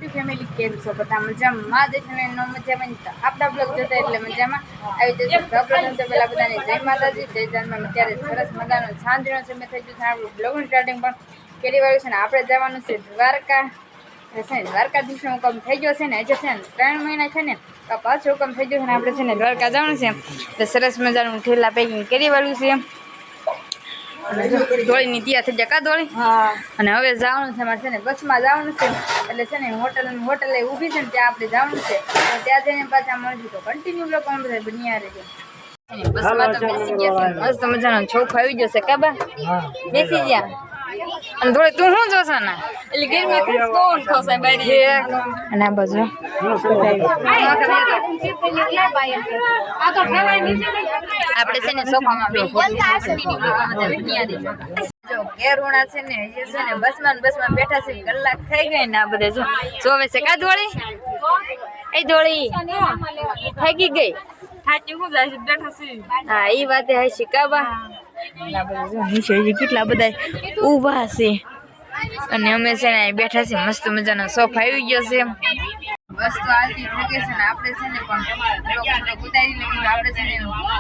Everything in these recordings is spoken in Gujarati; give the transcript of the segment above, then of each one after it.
યુટ્યુબ ફેમિલી કેમ છો બધા મજામાં દેશને નો મજામાં આપણા બ્લોગ જોતા એટલે મજામાં આવી જશે સૌપ્રથમ તો પહેલા બધાને જય માતાજી જય જાનમાં અત્યારે સરસ મજાનો સાંજનો સમય થઈ ગયો છે આપણું બ્લોગનું સ્ટાર્ટિંગ પણ કરી વાળું છે ને આપણે જવાનું છે દ્વારકા છે દ્વારકાધીશનો હુકમ થઈ ગયો છે ને હજુ છે ને 3 મહિના છે ને તો પાછો હુકમ થઈ ગયો છે ને આપણે છે ને દ્વારકા જવાનું છે એટલે સરસ મજાનું ઠેલા પેકિંગ કરી વાળું છે ધોળીની ત્યાં થઈ જાય કા ધોળી અને હવે જવાનું છે અમારે છે ને બસમાં જવાનું છે એટલે છે ને હોટલે ઊભી છે ને ત્યાં આપણે જવાનું છે ત્યાં જઈને પાછા મળશું તો કન્ટિન્યુ લોકો બધા બન્યા રહેજો બસમાં તો બેસી ગયા છે મસ્ત મજાનો છોકરો આવી ગયો છે કાબા બેસી ગયા અને થોડી તું શું જોશો ને એટલે ગરમી થી કોણ ખોસે બારી અને આ બાજુ આપણે છે ને સોફામાં બેસી જો કેરુણા છે ને એ છે ને બસમાં બેઠા છે કલાક થઈ ગઈ ને આ બધે જો જોવે છે કા ધોળી એ ધોળી થાકી ગઈ થાકી હું જાય છે બેઠા છે હા ઈ વાતે હે શિકાબા ના બધું જો નીચે કેટલા બધા ઊભા છે અને અમે છે ને બેઠા છે મસ્ત મજાનો સોફા આવી ગયો છે બસ તો આલતી થઈ ગઈ છે ને આપણે છે ને પણ બ્લોગ ઉતારી લઈએ આપણે છે ને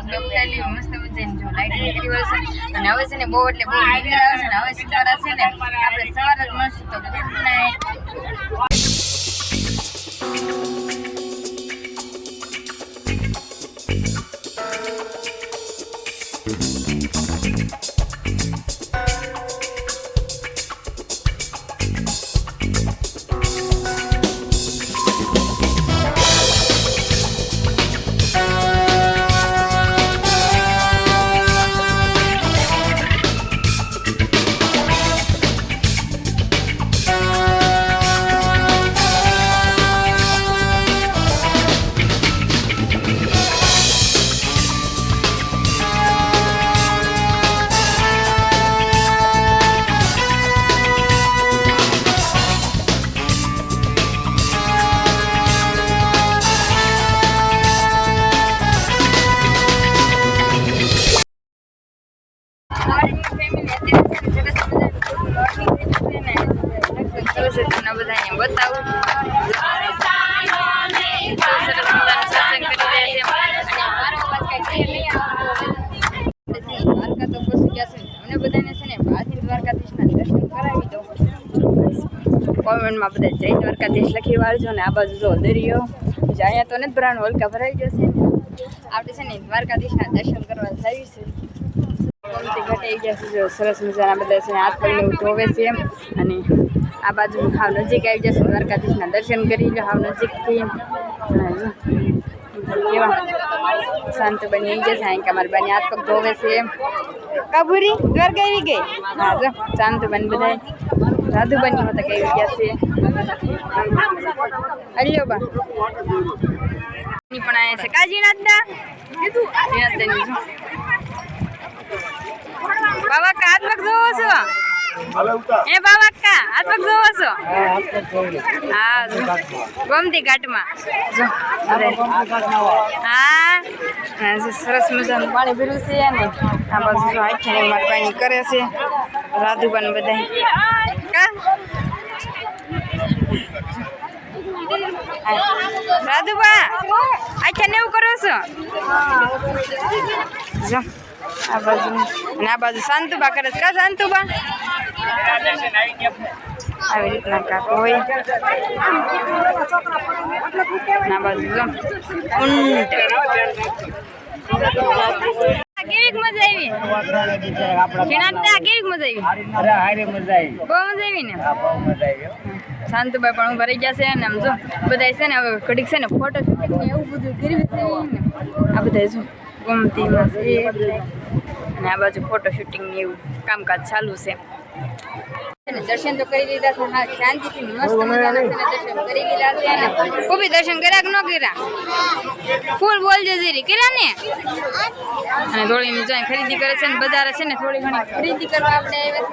બ્લોગ ઉતારી લઈએ મસ્ત મજાની જો લાઈટિંગ કરી હોય છે અને હવે છે ને બહુ એટલે બહુ નીંદર આવે છે ને હવે સવારે છે ને આપણે સવારે જ મળશું તો ગુડ નાઈટ કોમેન્ટમાં બધા જય દ્વારકાધીશ લખી વાળજો ને આ બાજુ જો દરિયો અહીંયા તો નથી ભરાણ વલકા ભરાઈ ગયો છે આપણે છે ને દ્વારકાધીશના દર્શન કરવા જઈએ છીએ ગમતી ઘટાઈ ગયા છે જો સરસ મજાના બધા છે હાથ પગને ધોવે છે અને આ બાજુ હાવ નજીક આવી જશે દ્વારકાધીશના દર્શન કરી લો હાવ નજીકથી કેવા શાંત બની આવી જશે અહીં કે અમારી બની હાથ પગ ધોવે છે કાબુરી દ્વારકા આવી ગઈ હા જો શાંત બની બધા રાધુ બની હોતા કઈ ગયા છે અલ્યો બા ની પણ આયા છે કાજી નાદા કીધું બાબા કા હાથ પગ ધોવો છો એ બાબા કા હાથ પગ ધોવો છો હા ગમતી ઘાટમાં હા સરસ મજાનું પાણી ભર્યું છે ને આ બાજુ હાથે મારી પાણી કરે છે રાધુબાન બધા રાધુબા આખા ને એવું કરો છો જો આ બાજુ અને આ બાજુ શાંતુબા કરે છે કા શાંતુબા આવી રીતના કાકો હોય ના બાજુ જો ઊંટ કેવી મજા આવી કેવી મજા આવી બહુ મજા આવી ને શાંતુભાઈ પણ ભરાઈ ગયા છે ને આમ જો બધા છે ને હવે ઘડીક છે ને ફોટો શૂટિંગ ને એવું બધું કરવી છે ને આ બધા જો ગમતીમાં છે અને આ બાજુ ફોટો શૂટિંગ ને એવું કામકાજ ચાલુ છે દર્શન તો કરી લીધા છે હા શાંતિથી મસ્ત મજાના છે દર્શન કરી લીધા છે ને કોઈ દર્શન કર્યા કે ન કર્યા ફૂલ બોલજે જીરી કર્યા ને અને થોડી જાય ખરીદી કરે છે ને બજાર છે ને થોડી ઘણી ખરીદી કરવા આપણે આવ્યા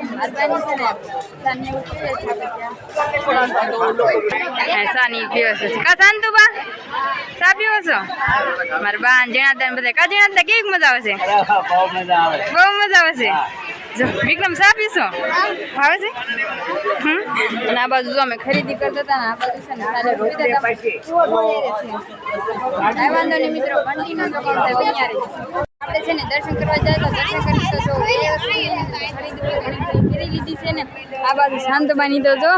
છે સાની પીવે છે કા શાંતુબા ચા પીવો છો મારા બાન જણાતા બધા કા જણાતા કેવી મજા આવે છે બહુ મજા આવે છે જો વિક્રમ ચા પીશો ભાવે છે અને આ બાજુ જો અમે ખરીદી કરતા હતા ને આ બાજુ છે ને સારા રોકતા હતા કાંઈ વાંધો નહીં મિત્રો કન્ટિન્યુ તો કામ થાય બન્યા રહી આપણે છે ને દર્શન કરવા જાય તો દર્શન કરી તો જો ખરીદી કરી લીધી છે ને આ બાજુ શાંતબાની તો જો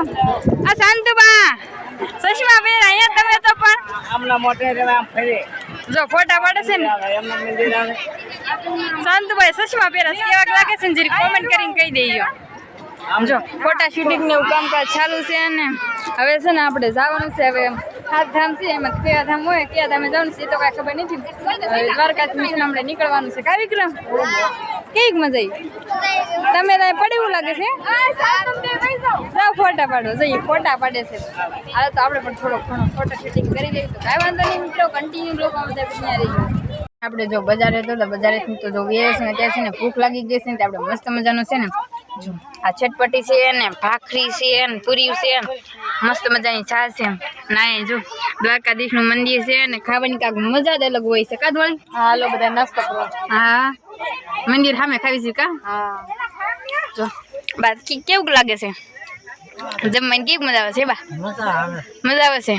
આ શાંતબા ચશ્મા પહેર અહીંયા તમે તો પણ આમના મોટે આમ ફરે જો ફોટા પાડે છે ને એમના મંદિર આવે શાંતભાઈ ચશ્મા પહેરસ કેવાક લાગે છે ને જરી કોમેન્ટ કરીને કહી દેજો જો ફોટા શૂટિંગ ને એવું કામકાજ ચાલુ છે ને હવે છે ને આપણે જવાનું છે હવે 7 ધામ છે એમાં કયા ધામ હોય કયા ધામે જવાનું છે એ તો કાંઈ ખબર નથી હવે દ્વારકાથી છે ને આપણે નીકળવાનું છે કા વિક્રમ કેવીક મજા આવી તમે ત્યાં પડ્યું લાગે છે જાઓ ફોટા પાડો જઈએ ફોટા પાડે છે હાલ તો આપણે પણ થોડોક ઘણો ફોટો શૂટિંગ કરી લઈએ તો કાંઈ વાંધો નહીં મિત્રો કન્ટિન્યુ લોકો બધા ત્યાં રહી આપણે જો બજારે તો બજારેથી તો જો વેર છે ને ત્યાં છે ને ભૂખ લાગી ગઈ છે ને આપણે મસ્ત મજાનું છે ને જો આ ચટપટી છે ને ભાખરી છે ને પૂરી છે મસ્ત મજાની ચા છે ના જો દ્વારકાધીશનું મંદિર છે ને ખાવાની કાંક મજા જ અલગ હોય છે કાદવાળી હા હાલો બધા નાસ્તો કરો હા મંદિર સામે ખાવી છે કા હા જો બાદ કેવું લાગે છે જમવાની કેવી મજા આવે છે બા મજા આવે છે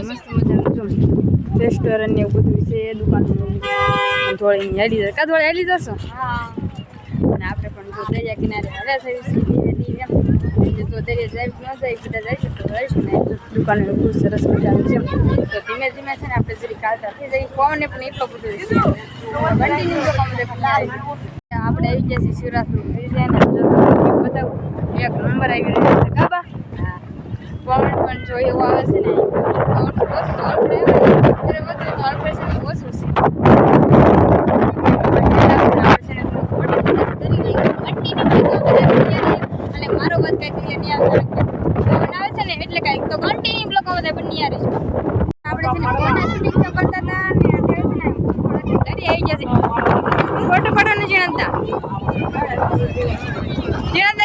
મસ્ત મજાનું રેસ્ટોરન્ટ ને એવું બધું છે દુકાન થોડી હેલી જશે કા થોડી હેલી જશો અને આપણે પણ જો દરિયા કિનારે હવે ધીરે ધીરે તો દરિયા જાય ન જાય બધા જઈશું તો રહીશું ને દુકાન ખૂબ સરસ મજાનું છે તો ધીમે ધીમે છે ને આપણે જરી કાલતા થઈ જઈએ પવનને પણ એટલો બધો કન્ટિન્યુ આપણે આવી ગયા છીએ શિવરાત્રી થઈ જાય ને બતાવું એક નંબર આવી રહ્યો છે કાબા પવન પણ જો એવું આવે છે ને અને મારો વાત કઈ ક્લિયર નહીં આવે પવન આવે છે ને એટલે કઈ તો કન્ટિન્યુ બ્લોક બધા બની આવી છે આપણે છે ને ફોટા શૂટિંગ તો કરતા હતા ને અત્યારે છે ને દરી આવી ગયા છે ફોટો પાડવાનું જીણતા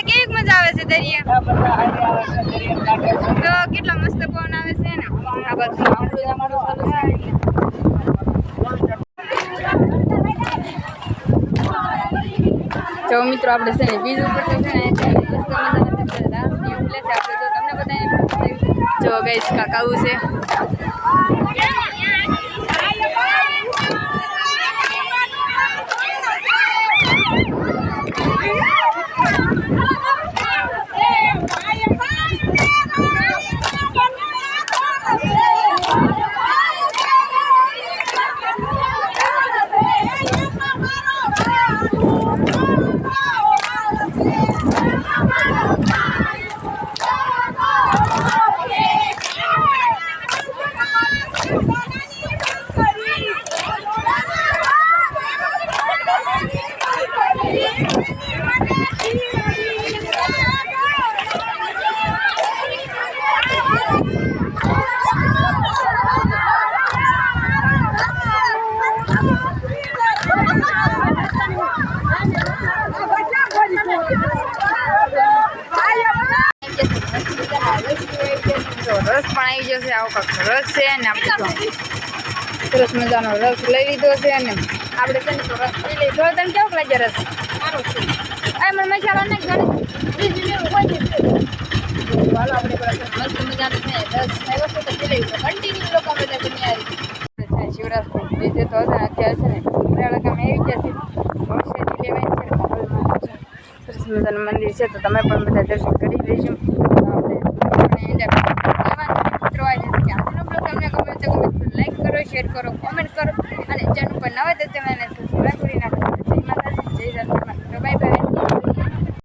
કેવી મજા આવે છે દરિયા તો કેટલા મસ્ત પવન આવે છે ને આ બાજુ જો મિત્રો આપણે છે ને બીજ ઉપર છે ને તમને બધા જો ગઈશ કાકાવું છે રસ પણ આવી જશે આવો કાંક રસ છે ને આપણે તો સરસ મજાનો રસ લઈ લીધો છે ને આપણે છે ને તો રસ પી લઈ તને કેવું લાગે રસ સારો છે આ મને મસાલા ને ઘણી હાલો આપણે મસ્ત મજાનો છે રસ આવ્યો છે તો પી લઈ કન્ટિન્યુ લોકો બધા બની આવી શિવરાત્રી બીજે તો અત્યારે છે ને ગામે આવી ગયા છે ઔષધિ લેવાય છે સરસ મજાનું મંદિર છે તો તમે પણ બધા દર્શન કરી લેજો લાઈક કરો શેર કરો કોમેન્ટ કરો અને ચેનલ પર નવા તો તમે સબસ્ક્રાઈબ